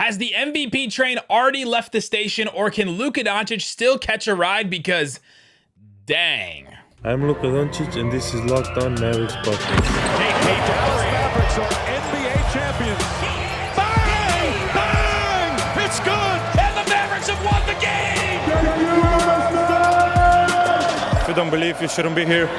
Has the MVP train already left the station, or can Luka Doncic still catch a ride? Because, dang. I'm Luka Doncic, and this is Locked On Mavericks podcast. Hey, Dallas Mavericks are NBA champions. Bang! Bang! It's good! And the Mavericks have won the game! If you don't believe, you shouldn't be here.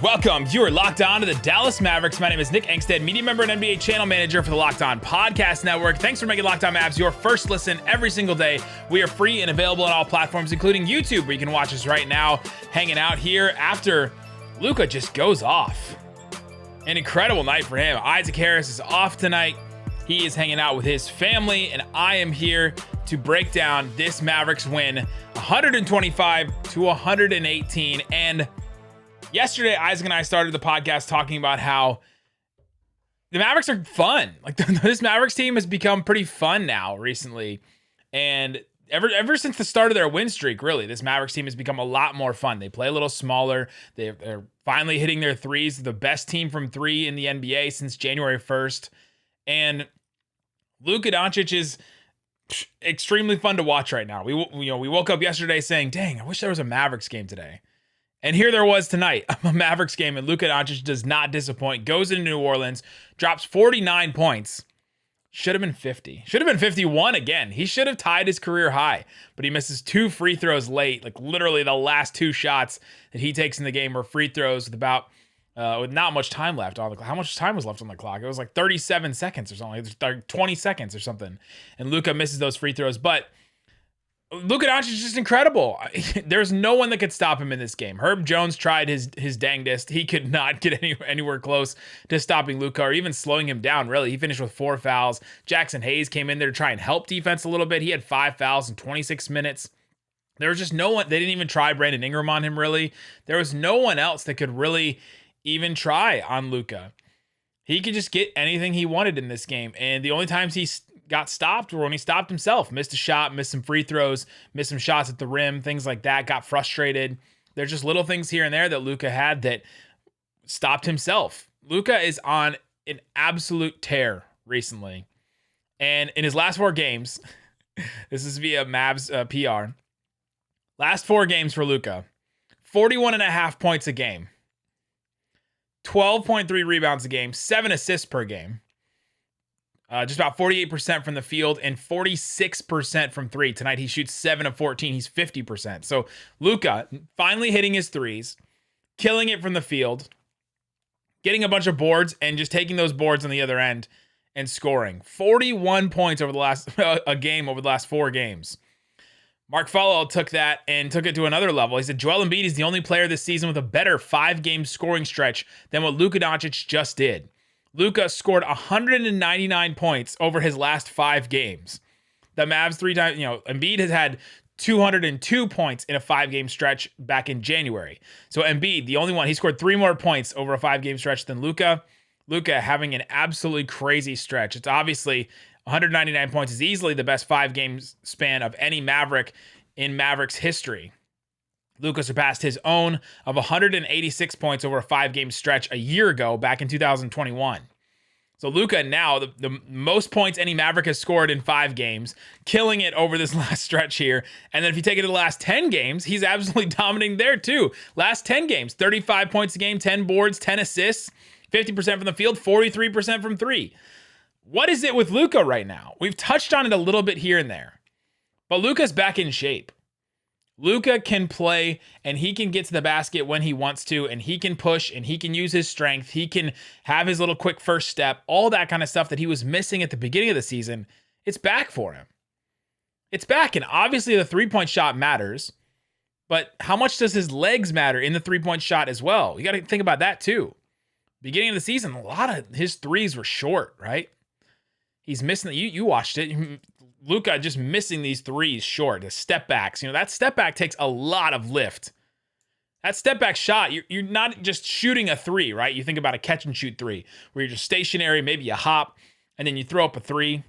Welcome. You are locked on to the Dallas Mavericks. My name is Nick Angstadt, media member and NBA channel manager for the Locked On Podcast Network. Thanks for making Locked On Mavs your first listen every single day. We are free and available on all platforms, including YouTube, where you can watch us right now, hanging out here after Luka just goes off. An incredible night for him. Isaac Harris is off tonight. He is hanging out with his family, and I am here to break down this Mavericks win, 125-118. And yesterday, Isaac and I started the podcast talking about how the Mavericks are fun. Like, this Mavericks team has become pretty fun now recently. And ever since the start of their win streak, really, this Mavericks team has become a lot more fun. They play a little smaller. They're finally hitting their threes. The best team from three in the NBA since January 1st. And Luka Doncic is extremely fun to watch right now. We woke up yesterday saying, dang, I wish there was a Mavericks game today. And here there was tonight, a Mavericks game, and Luka Doncic does not disappoint. Goes into New Orleans, drops 49 points. Should have been 50. Should have been 51 again. He should have tied his career high, but he misses two free throws late. Like, literally the last two shots that he takes in the game were free throws with not much time left on the clock. How much time was left on the clock? It was like 37 seconds or something. It was like 20 seconds or something. And Luka misses those free throws, but Luka Doncic is just incredible. There's no one that could stop him in this game. Herb Jones tried his dangdest. He could not get anywhere close to stopping Luka or even slowing him down, really. He finished with 4 fouls. Jackson Hayes came in there to try and help defense a little bit. He had 5 fouls in 26 minutes. There was just no one. They didn't even try Brandon Ingram on him, really. There was no one else that could really even try on Luka. He could just get anything he wanted in this game. And the only times he got stopped were when he stopped himself. Missed a shot, missed some free throws, missed some shots at the rim, things like that. Got frustrated. There's just little things here and there that Luka had that stopped himself. Luka is on an absolute tear recently. And in his last 4 games, this is via Mavs PR. Last 4 games for Luka, 41.5 points a game, 12.3 rebounds a game, 7 assists per game. Just about 48% from the field and 46% from three. Tonight he shoots 7 of 14. He's 50%. So Luka finally hitting his threes, killing it from the field, getting a bunch of boards and just taking those boards on the other end and scoring 41 points over the last over the last 4 games. Mark Follow took that and took it to another level. He said Joel Embiid is the only player this season with a better 5-game scoring stretch than what Luka Doncic just did. Luka scored 199 points over his last 5 games. The Mavs 3 times, Embiid has had 202 points in a 5-game stretch back in January. So Embiid, the only one, he scored 3 more points over a 5-game stretch than Luka. Luka having an absolutely crazy stretch. It's obviously 199 points is easily the best 5-game span of any Maverick in Mavericks history. Luka surpassed his own of 186 points over a 5-game stretch a year ago, back in 2021. So Luka now, the most points any Maverick has scored in 5 games, killing it over this last stretch here. And then if you take it to the last 10 games, he's absolutely dominating there too. Last 10 games, 35 points a game, 10 boards, 10 assists, 50% from the field, 43% from three. What is it with Luka right now? We've touched on it a little bit here and there, but Luka's back in shape. Luka can play and he can get to the basket when he wants to, and he can push and he can use his strength. He can have his little quick first step, all that kind of stuff that he was missing at the beginning of the season. It's back for him. It's back. And obviously the 3-point shot matters, but how much does his legs matter in the 3-point shot as well? You got to think about that too. Beginning of the season, a lot of his threes were short, right? He's missing, you watched it. Luka just missing these threes short, the step backs. That step back takes a lot of lift. That step back shot, you're not just shooting a 3, right? You think about a catch and shoot 3, where you're just stationary, maybe you hop, and then you throw up a 3.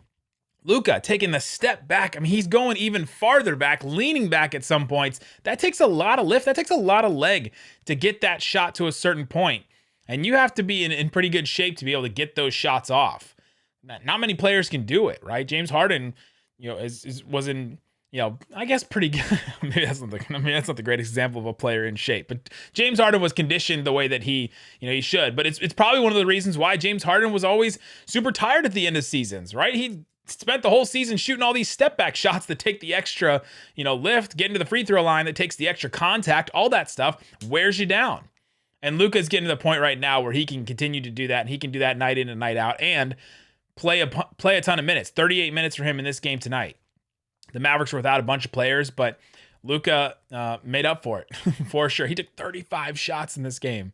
Luka taking the step back. I mean, he's going even farther back, leaning back at some points. That takes a lot of lift. That takes a lot of leg to get that shot to a certain point. And you have to be in pretty good shape to be able to get those shots off. Not many players can do it, right? James Harden, was in, I guess pretty good. Maybe that's not the greatest example of a player in shape, but James Harden was conditioned the way that he should. But it's probably one of the reasons why James Harden was always super tired at the end of seasons, right? He spent the whole season shooting all these step back shots that take the extra, lift, getting to the free throw line that takes the extra contact, all that stuff wears you down. And Luka's getting to the point right now where he can continue to do that, and he can do that night in and night out and play a ton of minutes. 38 minutes for him in this game tonight. The Mavericks were without a bunch of players, but Luka made up for it for sure. He took 35 shots in this game,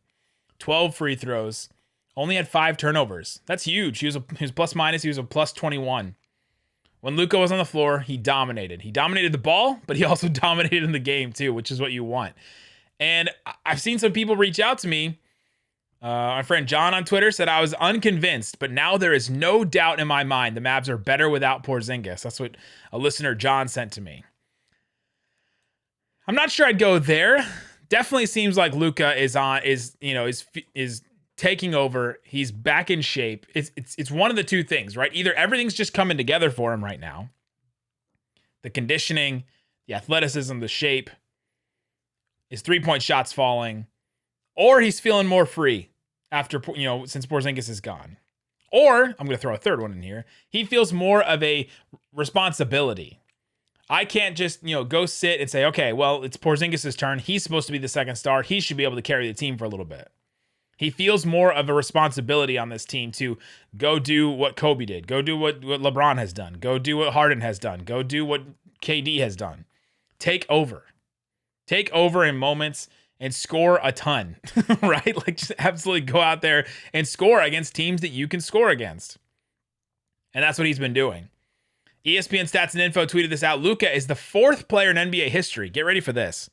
12 free throws, only had 5 turnovers. That's huge. He was plus minus. He was a plus 21. When Luka was on the floor, he dominated. He dominated the ball, but he also dominated in the game too, which is what you want. And I've seen some people reach out to me. My friend John on Twitter said I was unconvinced, but now there is no doubt in my mind the Mavs are better without Porzingis. That's what a listener, John, sent to me. I'm not sure I'd go there. Definitely seems like Luka is taking over. He's back in shape. It's one of the two things, right? Either everything's just coming together for him right now. The conditioning, the athleticism, the shape, his 3-point shots falling, or he's feeling more free after, since Porzingis is gone. Or, I'm going to throw a third one in here, he feels more of a responsibility. I can't just, go sit and say, okay, well, it's Porzingis' turn. He's supposed to be the second star. He should be able to carry the team for a little bit. He feels more of a responsibility on this team to go do what Kobe did. Go do what LeBron has done. Go do what Harden has done. Go do what KD has done. Take over. Take over in moments and score a ton, right? Like, just absolutely go out there and score against teams that you can score against. And that's what he's been doing. ESPN Stats and Info tweeted this out. Luka is the 4th player in NBA history. Get ready for this.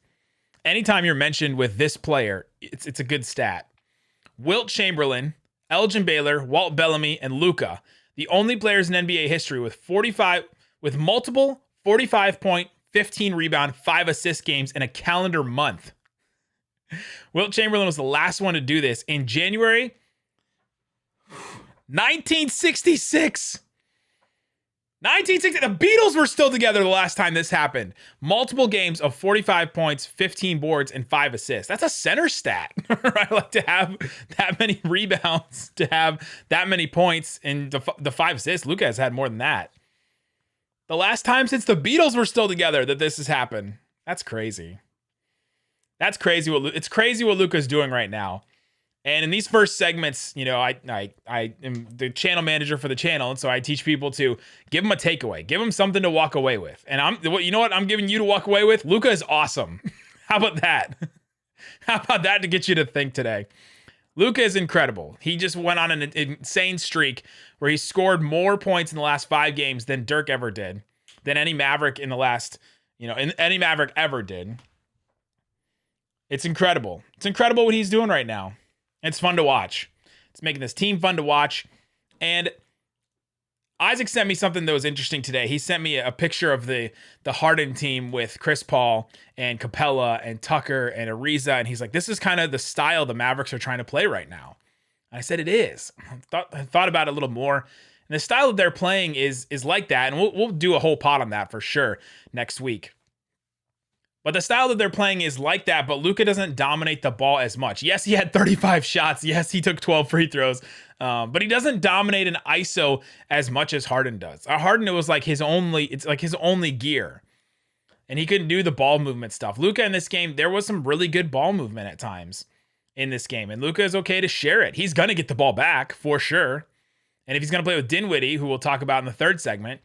Anytime you're mentioned with this player, it's a good stat. Wilt Chamberlain, Elgin Baylor, Walt Bellamy, and Luka, the only players in NBA history with multiple 45-point, 15 rebound, 5 assist games in a calendar month. Wilt Chamberlain was the last one to do this in January 1966. 1960. The Beatles were still together the last time this happened. Multiple games of 45 points, 15 boards, and 5 assists. That's a center stat, right? Like, to have that many rebounds, to have that many points, and the 5 assists. Luka has had more than that. The last time since the Beatles were still together that this has happened. That's crazy. That's crazy. It's crazy what Luka's doing right now. And in these first segments, I am the channel manager for the channel, and so I teach people to give them a takeaway, give them something to walk away with. And I'm giving you to walk away with? Luka is awesome. How about that? How about that to get you to think today? Luka is incredible. He just went on an insane streak where he scored more points in the last 5 games than Dirk ever did, than any Maverick in the last, any Maverick ever did. It's incredible. It's incredible what he's doing right now. It's fun to watch. It's making this team fun to watch. And Isaac sent me something that was interesting today. He sent me a picture of the Harden team with Chris Paul and Capella and Tucker and Ariza. And he's like, this is kind of the style the Mavericks are trying to play right now. And I said, it is. I thought about it a little more. And the style that they're playing is like that. And we'll do a whole pod on that for sure next week. But the style that they're playing is like that, but Luka doesn't dominate the ball as much. Yes, he had 35 shots. Yes, he took 12 free throws. But he doesn't dominate an ISO as much as Harden does. Harden, it was like his only gear. And he couldn't do the ball movement stuff. Luka in this game, there was some really good ball movement at times in this game. And Luka is okay to share it. He's going to get the ball back for sure. And if he's going to play with Dinwiddie, who we'll talk about in the third segment,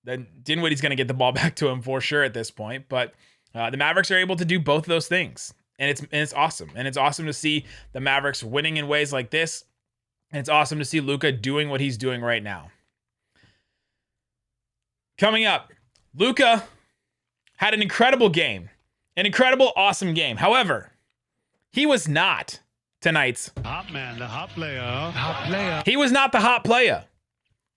then Dinwiddie's going to get the ball back to him for sure at this point. But the Mavericks are able to do both of those things, and it's awesome. And it's awesome to see the Mavericks winning in ways like this, and it's awesome to see Luka doing what he's doing right now. Coming up, Luka had an incredible game, an incredible, awesome game. However, he was not tonight's Hot man, the hot player. Hot player. He was not the hot player.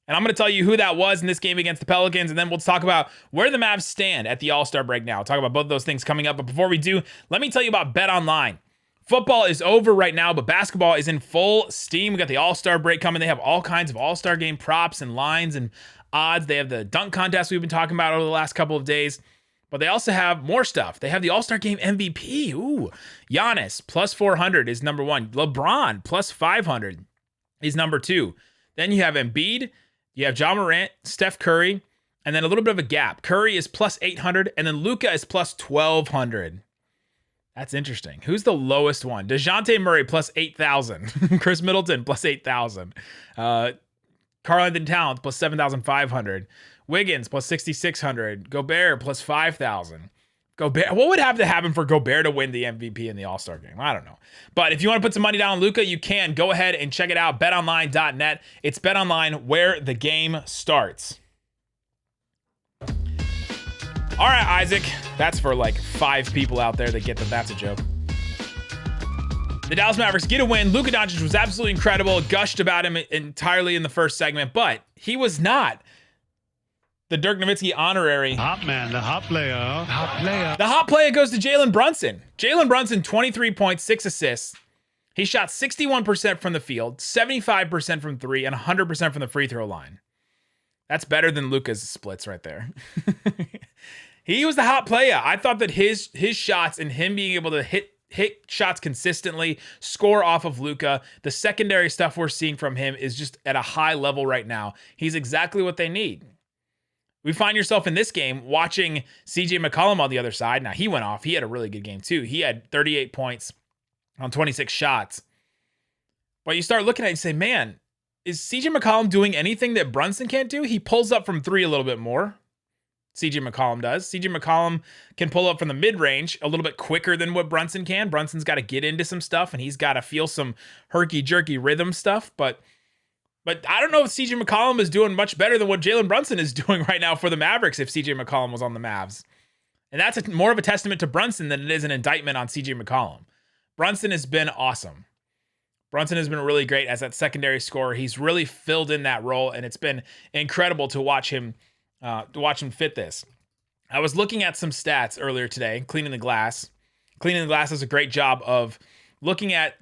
And I'm going to tell you who that was in this game against the Pelicans, and then we'll talk about where the Mavs stand at the All-Star break now. We'll talk about both of those things coming up. But before we do, let me tell you about BetOnline. Football is over right now, but basketball is in full steam. We got the All-Star break coming. They have all kinds of All-Star game props and lines and odds. They have the dunk contest we've been talking about over the last couple of days. But they also have more stuff. They have the All-Star Game MVP. Ooh, Giannis plus 400 is number one. LeBron plus 500 is number two. Then you have Embiid, you have Ja Morant, Steph Curry, and then a little bit of a gap. Curry is plus 800, and then Luka is plus 1,200. That's interesting. Who's the lowest one? DeJounte Murray plus 8,000. Chris Middleton plus 8,000. Karl-Anthony Towns plus 7,500. Wiggins plus 6,600. Gobert plus 5,000. Gobert. What would have to happen for Gobert to win the MVP in the All-Star game? I don't know. But if you want to put some money down on Luka, you can. Go ahead and check it out. BetOnline.net. It's BetOnline where the game starts. All right, Isaac. That's for like 5 people out there that get that that's a joke. The Dallas Mavericks get a win. Luka Doncic was absolutely incredible. Gushed about him entirely in the first segment, but he was not the Dirk Nowitzki honorary. Hot man, the hot player. Hot player. The hot player goes to Jalen Brunson. Jalen Brunson, 23 points, 6 assists. He shot 61% from the field, 75% from 3, and 100% from the free throw line. That's better than Luka's splits right there. He was the hot player. I thought that his shots and him being able to hit shots consistently, score off of Luka, the secondary stuff we're seeing from him is just at a high level right now. He's exactly what they need. We find yourself in this game watching CJ McCollum on the other side. Now, he went off. He had a really good game, too. He had 38 points on 26 shots. But you start looking at it and say, man, is CJ McCollum doing anything that Brunson can't do? He pulls up from 3 a little bit more. CJ McCollum does. CJ McCollum can pull up from the mid-range a little bit quicker than what Brunson can. Brunson's got to get into some stuff, and he's got to feel some herky-jerky rhythm stuff. But I don't know if CJ McCollum is doing much better than what Jalen Brunson is doing right now for the Mavericks if CJ McCollum was on the Mavs. And that's more of a testament to Brunson than it is an indictment on CJ McCollum. Brunson has been awesome. Brunson has been really great as that secondary scorer. He's really filled in that role, and it's been incredible to watch him fit this. I was looking at some stats earlier today, Cleaning the Glass. Cleaning the Glass does a great job of looking at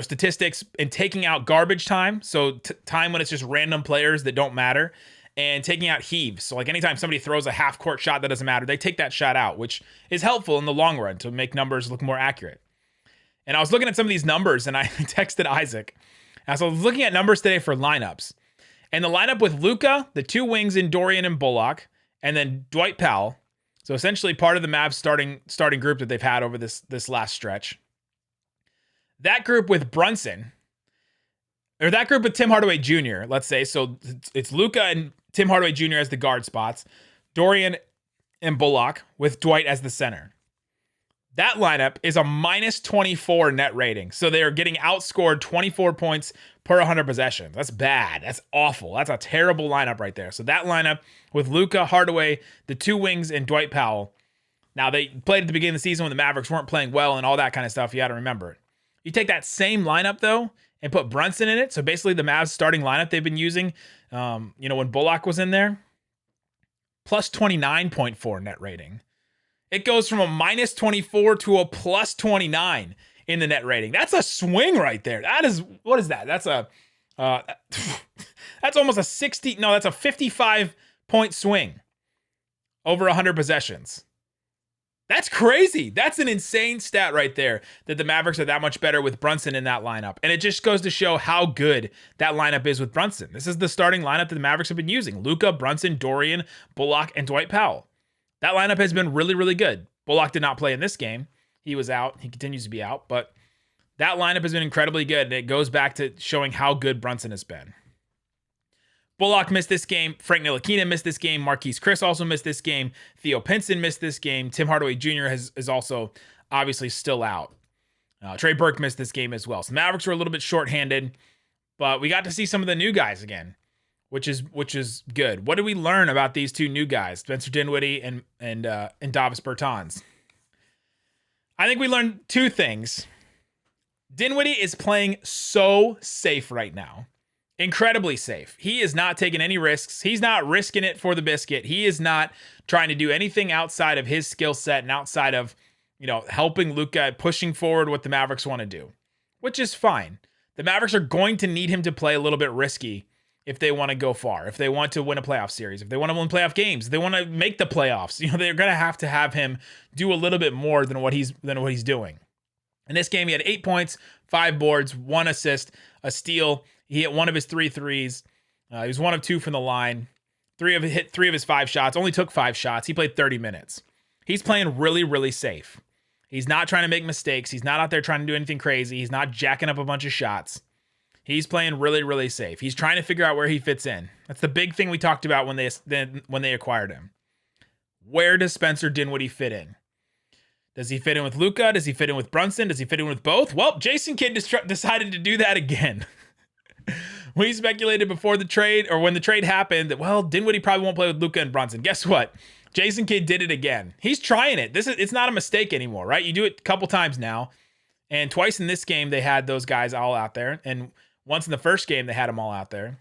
statistics and taking out garbage time. So time when it's just random players that don't matter, and taking out heaves. So like anytime somebody throws a half court shot that doesn't matter, they take that shot out, which is helpful in the long run to make numbers look more accurate. And I was looking at some of these numbers, and I texted Isaac. And so I was looking at numbers today for lineups. And the lineup with Luka, the 2 wings in Dorian and Bullock, and then Dwight Powell. So essentially part of the Mavs starting group that they've had over this last stretch. That group with Brunson, or that group with Tim Hardaway Jr., let's say. So it's Luka and Tim Hardaway Jr. as the guard spots. Dorian and Bullock with Dwight as the center. That lineup is a minus 24 net rating. So they are getting outscored 24 points per 100 possessions. That's bad. That's awful. That's a terrible lineup right there. So that lineup with Luka, Hardaway, the 2 wings, and Dwight Powell. Now, they played at the beginning of the season when the Mavericks weren't playing well and all that kind of stuff. You got to remember it. You take that same lineup, though, and put Brunson in it. So basically the Mavs starting lineup they've been using, when Bullock was in there, plus 29.4 net rating. It goes from a minus 24 to a plus 29 in the net rating. That's a swing right there. What is that? That's almost a 55-point swing over 100 possessions. That's crazy. That's an insane stat right there, that the Mavericks are that much better with Brunson in that lineup. And it just goes to show how good that lineup is with Brunson. This is the starting lineup that the Mavericks have been using. Luka, Brunson, Dorian, Bullock, and Dwight Powell. That lineup has been really, really good. Bullock did not play in this game. He was out. He continues to be out. But that lineup has been incredibly good, and it goes back to showing how good Brunson has been. Bullock missed this game. Frank Ntilikina missed this game. Marquise Chris also missed this game. Theo Pinson missed this game. Tim Hardaway Jr. is also obviously still out. Trey Burke missed this game as well. So the Mavericks were a little bit shorthanded, but we got to see some of the new guys again, which is good. What did we learn about these 2 new guys, Spencer Dinwiddie and Davis Bertans? I think we learned 2 things. Dinwiddie is playing so safe right now. Incredibly safe. He is not taking any risks. He's not risking it for the biscuit. He is not trying to do anything outside of his skill set and outside of, helping Luka, pushing forward what the Mavericks want to do, which is fine. The Mavericks are going to need him to play a little bit risky if they want to go far, if they want to win a playoff series, if they want to win playoff games, if they want to make the playoffs. They're going to have him do a little bit more than what he's doing. In this game, he had 8 points, 5 boards, 1 assist, a steal. He hit 1 of his 3 threes. He was 1 of 2 from the line. Hit 3 of his 5 shots. Only took 5 shots. He played 30 minutes. He's playing really, really safe. He's not trying to make mistakes. He's not out there trying to do anything crazy. He's not jacking up a bunch of shots. He's playing really, really safe. He's trying to figure out where he fits in. That's the big thing we talked about when they acquired him. Where does Spencer Dinwiddie fit in? Does he fit in with Luka? Does he fit in with Brunson? Does he fit in with both? Well, Jason Kidd decided to do that again. We speculated before the trade, or when the trade happened, that, Dinwiddie probably won't play with Luka and Brunson. Guess what? Jason Kidd did it again. He's trying it. It's not a mistake anymore, right? You do it a couple times now. And twice in this game, they had those guys all out there. And once in the first game, they had them all out there.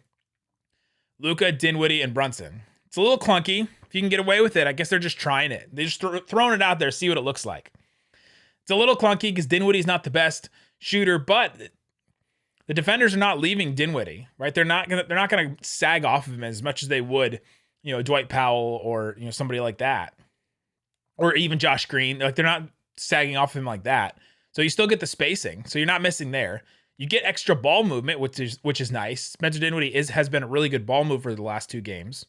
Luka, Dinwiddie, and Brunson. It's a little clunky. If you can get away with it, I guess they're just trying it. They're just throwing it out there, see what it looks like. It's a little clunky because Dinwiddie's not the best shooter, but the defenders are not leaving Dinwiddie, right? They're not gonna sag off of him as much as they would, Dwight Powell or somebody like that, or even Josh Green. Like, they're not sagging off of him like that. So you still get the spacing, so you're not missing there. You get extra ball movement, which is nice. Spencer Dinwiddie has been a really good ball mover the last 2 games.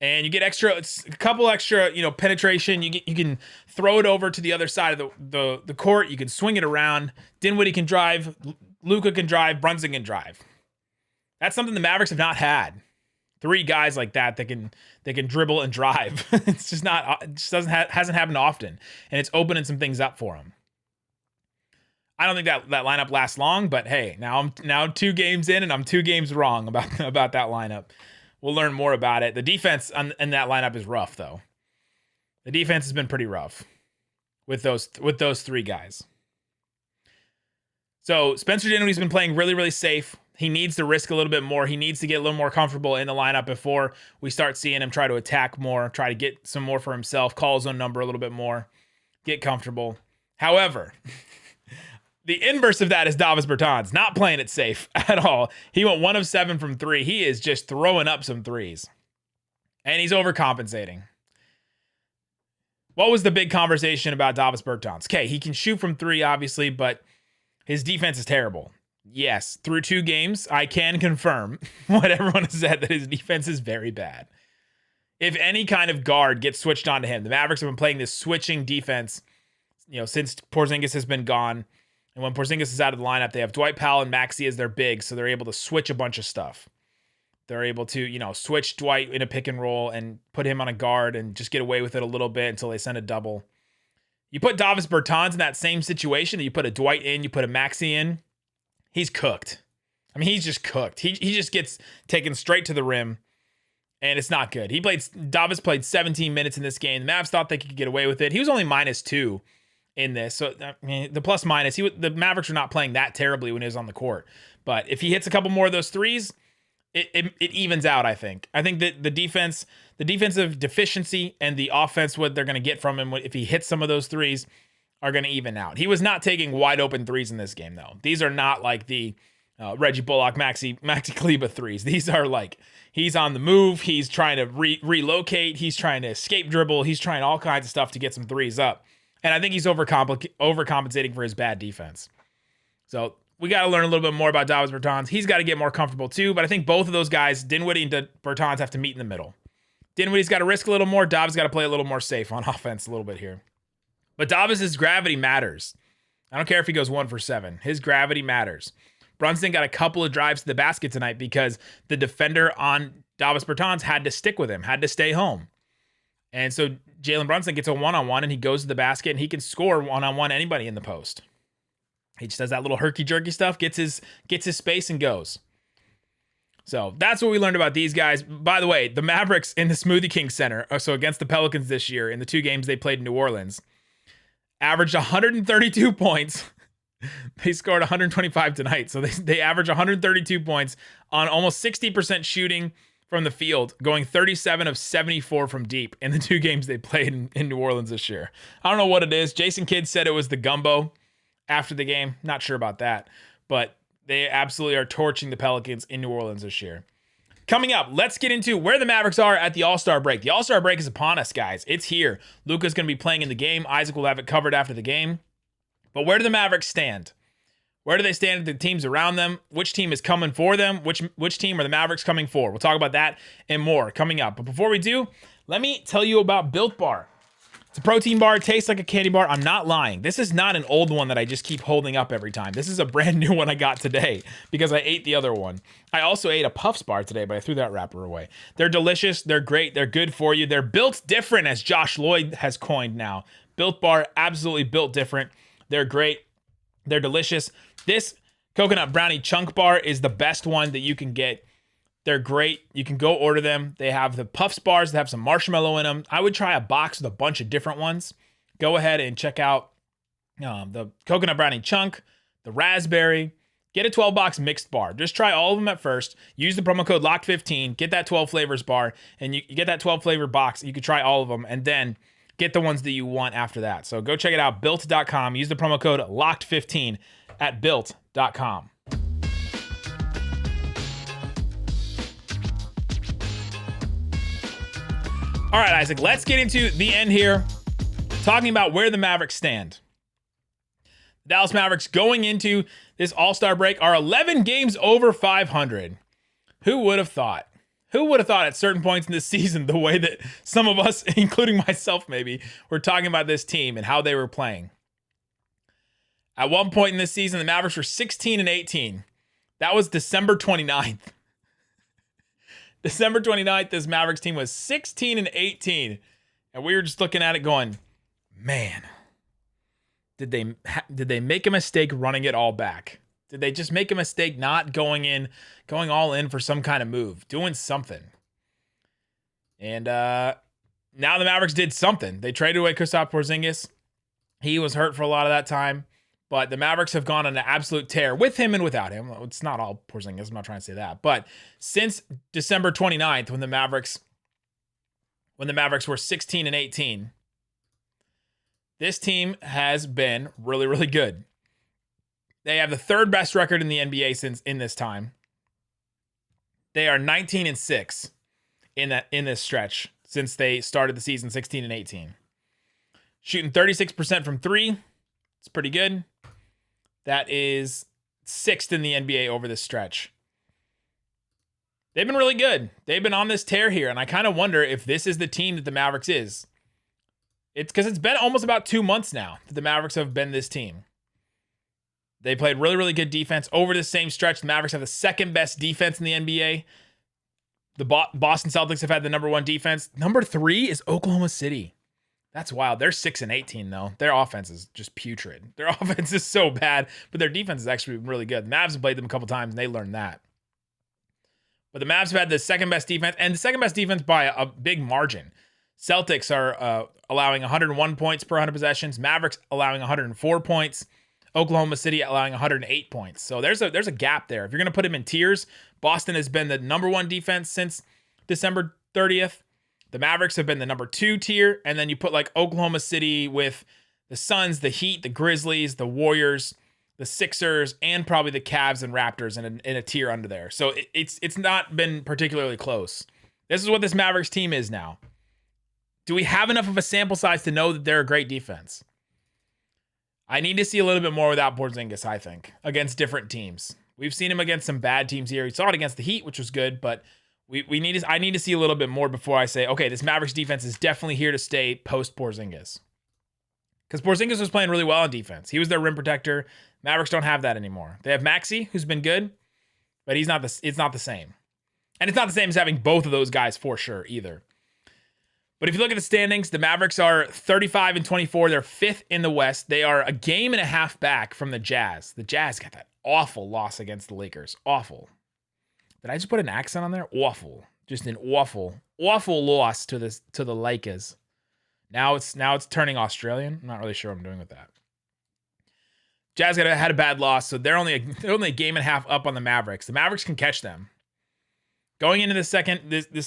And you get a couple extra, penetration. You can throw it over to the other side of the court. You can swing it around. Dinwiddie can drive. Luka can drive. Brunson can drive. That's something the Mavericks have not had. 3 guys like that can dribble and drive. It's just not. It just hasn't happened often, and it's opening some things up for him. I don't think that lineup lasts long, but hey, now I'm 2 games in, and I'm 2 games wrong about that lineup. We'll learn more about it. The defense in that lineup is rough, though. The defense has been pretty rough with those 3 guys. So Spencer Dinwiddie's been playing really, really safe. He needs to risk a little bit more. He needs to get a little more comfortable in the lineup before we start seeing him try to attack more, try to get some more for himself, call his own number a little bit more, get comfortable. However, the inverse of that is Davis Bertans, not playing it safe at all. He went 1 of 7 from 3. He is just throwing up some threes. And he's overcompensating. What was the big conversation about Davis Bertans? Okay, he can shoot from 3, obviously, but his defense is terrible. Yes, through 2 games, I can confirm what everyone has said, that his defense is very bad. If any kind of guard gets switched onto him, the Mavericks have been playing this switching defense, since Porzingis has been gone. And when Porzingis is out of the lineup, they have Dwight Powell and Maxey as their bigs, so they're able to switch a bunch of stuff. They're able to, switch Dwight in a pick and roll and put him on a guard and just get away with it a little bit until they send a double. You put Davis Bertans in that same situation, you put a Dwight in, you put a Maxey in, he's cooked. I mean, he's just cooked. He just gets taken straight to the rim, and it's not good. Davis played 17 minutes in this game. The Mavs thought they could get away with it. He was only -2 in this. So, I mean, the plus minus, the Mavericks were not playing that terribly when he was on the court. But if he hits a couple more of those threes, it evens out, I think. I think that the defensive deficiency and the offense, what they're going to get from him if he hits some of those threes, are going to even out. He was not taking wide open threes in this game, though. These are not like the Reggie Bullock, Maxi Kleba threes. These are like, he's on the move. He's trying to relocate. He's trying to escape dribble. He's trying all kinds of stuff to get some threes up. And I think he's overcompensating for his bad defense. So we got to learn a little bit more about Davis Bertans. He's got to get more comfortable too. But I think both of those guys, Dinwiddie and Bertans, have to meet in the middle. Dinwiddie's got to risk a little more. Davis got to play a little more safe on offense a little bit here. But Davis's gravity matters. I don't care if he goes 1 for 7. His gravity matters. Brunson got a couple of drives to the basket tonight because the defender on Davis Bertans had to stick with him, had to stay home. And so Jalen Brunson gets a one-on-one and he goes to the basket and he can score one-on-one anybody in the post. He just does that little herky-jerky stuff, gets his space and goes. So that's what we learned about these guys. By the way, the Mavericks in the Smoothie King Center, so against the Pelicans this year in the 2 games they played in New Orleans, averaged 132 points They scored 125 tonight. So they average 132 points on almost 60% shooting from the field, going 37 of 74 from deep in the 2 games they played in New Orleans this year. I don't know what it is. Jason Kidd said it was the gumbo after the game. Not sure about that, but they absolutely are torching the Pelicans in New Orleans this year. Coming up, let's get into where the Mavericks are at the All-Star break. The All-Star break is upon us, guys. It's here. Luka's going to be playing in the game. Isaac will have it covered after the game. But where do the Mavericks stand? Where do they stand with the teams around them? Which team is coming for them? Which team are the Mavericks coming for? We'll talk about that and more coming up. But before we do, let me tell you about Built Bar. It's a protein bar. It tastes like a candy bar. I'm not lying. This is not an old one that I just keep holding up every time. This is a brand new one I got today because I ate the other one. I also ate a Puffs bar today, but I threw that wrapper away. They're delicious. They're great. They're good for you. They're built different, as Josh Lloyd has coined now. Built Bar, absolutely built different. They're great. They're delicious. This coconut brownie chunk bar is the best one that you can get. They're great. You can go order them. They have the Puffs bars that have some marshmallow in them. I would try a box with a bunch of different ones. Go ahead and check out the coconut brownie chunk, the raspberry. Get a 12-box mixed bar. Just try all of them at first. Use the promo code LOCKED15. Get that 12 flavors bar, and you get that 12 flavor box. You can try all of them, and then get the ones that you want after that. So go check it out, built.com. Use the promo code LOCKED15 at built.com. All right, Isaac, let's get into the end here, talking about where the Mavericks stand. The Dallas Mavericks going into this All-Star break are 11 games over 500. Who would have thought? Who would have thought at certain points in this season, the way that some of us, including myself maybe, were talking about this team and how they were playing? At one point in this season, the Mavericks were 16-18. That was December 29th. December 29th, this Mavericks team was 16-18. And we were just looking at it going, man, did they make a mistake running it all back? Did they just make a mistake not going all in for some kind of move, doing something? And now the Mavericks did something. They traded away Kristaps Porzingis. He was hurt for a lot of that time. But the Mavericks have gone on an absolute tear with him and without him. It's not all Porzingis. I'm not trying to say that. But since December 29th, when the Mavericks were 16-18, this team has been really, really good. They have the 3rd best record in the NBA since in this time. They are 19-6 in this stretch since they started the season 16-18. Shooting 36% from 3. It's pretty good. That is 6th in the NBA over this stretch. They've been really good. They've been on this tear here, and I kind of wonder if this is the team that the Mavericks is. It's because it's been almost about 2 months now that the Mavericks have been this team. They played really, really good defense over the same stretch. The Mavericks have the 2nd best defense in the NBA. The Boston Celtics have had the number 1 defense. Number 3 is Oklahoma City. That's wild. They're 6-18 though. Their offense is just putrid. Their offense is so bad, but their defense is actually really good. The Mavs have played them a couple times and they learned that. But the Mavs have had the 2nd best defense, and the 2nd best defense by a big margin. Celtics are allowing 101 points per 100 possessions. Mavericks allowing 104 points. Oklahoma City allowing 108 points. So there's a gap there. If you're going to put them in tiers, Boston has been the number 1 defense since December 30th. The Mavericks have been the number 2 tier, and then you put like Oklahoma City with the Suns, the Heat, the Grizzlies, the Warriors, the Sixers, and probably the Cavs and Raptors in a tier under there. So it's not been particularly close. This is what this Mavericks team is now. Do we have enough of a sample size to know that they're a great defense? I need to see a little bit more without Porzingis, I think, against different teams. We've seen him against some bad teams here. We saw it against the Heat, which was good, but I need to see a little bit more before I say, okay, this Mavericks defense is definitely here to stay post Porzingis. Because Porzingis was playing really well on defense. He was their rim protector. Mavericks don't have that anymore. They have Maxey, who's been good, but it's not the same. And it's not the same as having both of those guys for sure either. But if you look at the standings, the Mavericks are 35-24. They're 5th in the West. They are a game and a half back from the Jazz. The Jazz got that awful loss against the Lakers. Awful. Did I just put an accent on there? Awful. Just an awful loss to the Lakers. Now it's turning Australian. I'm not really sure what I'm doing with that. Jazz had a bad loss, so they're only a game and a half up on the Mavericks. The Mavericks can catch them. Going into this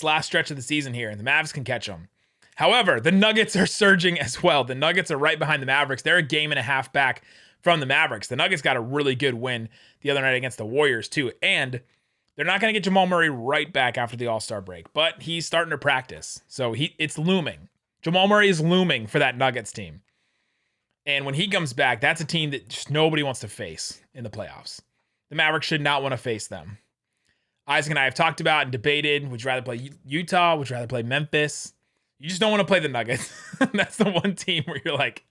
last stretch of the season here, the Mavs can catch them. However, the Nuggets are surging as well. The Nuggets are right behind the Mavericks. They're a game and a half back from the Mavericks. The Nuggets got a really good win the other night against the Warriors too, and they're not going to get Jamal Murray right back after the All-Star break, but he's starting to practice. So it's looming. Jamal Murray is looming for that Nuggets team. And when he comes back, that's a team that just nobody wants to face in the playoffs. The Mavericks should not want to face them. Isaac and I have talked about and debated, would you rather play Utah? Would you rather play Memphis? You just don't want to play the Nuggets. That's the one team where you're like,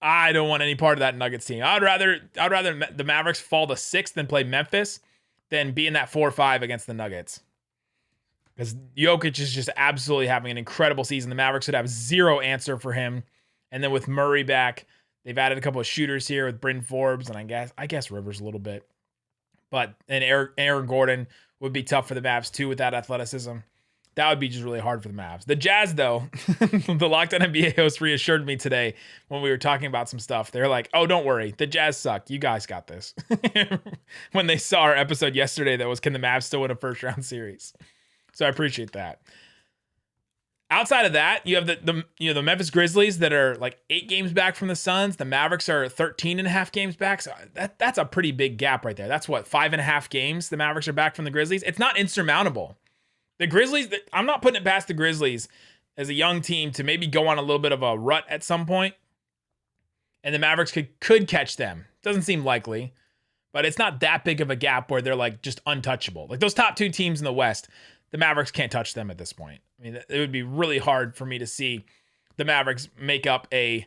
I don't want any part of that Nuggets team. I'd rather the Mavericks fall to 6th than play Memphis than be in that 4-5 against the Nuggets. Because Jokic is just absolutely having an incredible season. The Mavericks would have zero answer for him. And then with Murray back, they've added a couple of shooters here with Bryn Forbes and I guess Rivers a little bit. But and Aaron Gordon would be tough for the Mavs too with that athleticism. That would be just really hard for the Mavs. The Jazz, though, the Locked On NBA host reassured me today when we were talking about some stuff. They're like, oh, don't worry. The Jazz suck. You guys got this. When they saw our episode yesterday that was, can the Mavs still win a first-round series? So I appreciate that. Outside of that, you have the Memphis Grizzlies that are like 8 games back from the Suns. The Mavericks are 13.5 games back. So that's a pretty big gap right there. That's what, 5.5 games the Mavericks are back from the Grizzlies? It's not insurmountable. The Grizzlies, I'm not putting it past the Grizzlies as a young team to maybe go on a little bit of a rut at some point, and the Mavericks could catch them. Doesn't seem likely, but it's not that big of a gap where they're like just untouchable. Like those top 2 teams in the West, the Mavericks can't touch them at this point. I mean, it would be really hard for me to see the Mavericks make up a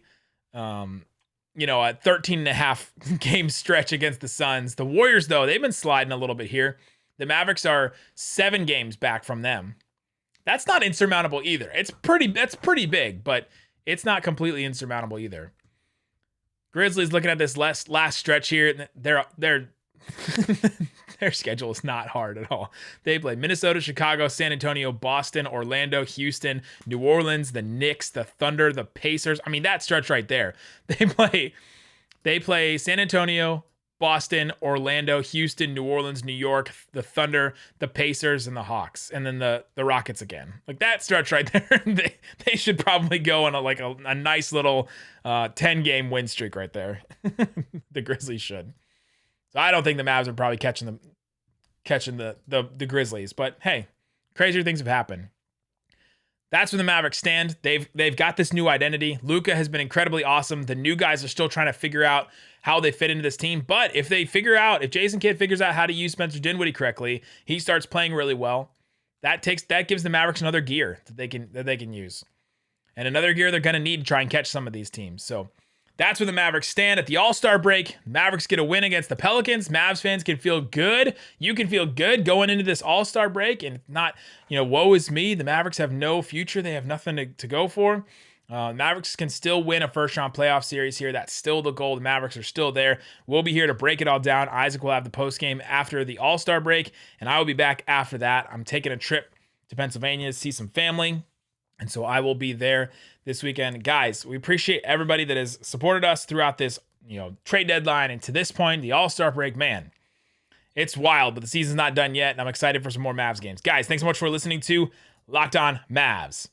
13.5 game stretch against the Suns. The Warriors, though, they've been sliding a little bit here. The Mavericks are 7 games back from them. That's not insurmountable either. That's pretty big, but it's not completely insurmountable either. Grizzlies looking at this last stretch here. Their schedule is not hard at all. They play Minnesota, Chicago, San Antonio, Boston, Orlando, Houston, New Orleans, the Knicks, the Thunder, the Pacers. I mean, that stretch right there. They play San Antonio, Boston, Orlando, Houston, New Orleans, New York, the Thunder, the Pacers, and the Hawks, and then the Rockets again. Like that stretch right there, they should probably go on a nice little 10-game win streak right there. The Grizzlies should. So I don't think the Mavs are probably catching the Grizzlies, but hey, crazier things have happened. That's where the Mavericks stand. They've got this new identity. Luka has been incredibly awesome. The new guys are still trying to figure out how they fit into this team. But if Jason Kidd figures out how to use Spencer Dinwiddie correctly, he starts playing really well. That gives the Mavericks another gear that they can use. And another gear they're going to need to try and catch some of these teams. So that's where the Mavericks stand at the All-Star break. Mavericks get a win against the Pelicans. Mavs fans can feel good. You can feel good going into this All-Star break and not, woe is me. The Mavericks have no future. They have nothing to go for. Mavericks can still win a first-round playoff series here. That's still the goal. The Mavericks are still there. We'll be here to break it all down. Isaac will have the postgame after the All-Star break, and I will be back after that. I'm taking a trip to Pennsylvania to see some family, and so I will be there this weekend. Guys, we appreciate everybody that has supported us throughout this, trade deadline and to this point, the All-Star break. Man, it's wild, but the season's not done yet, and I'm excited for some more Mavs games. Guys, thanks so much for listening to Locked On Mavs.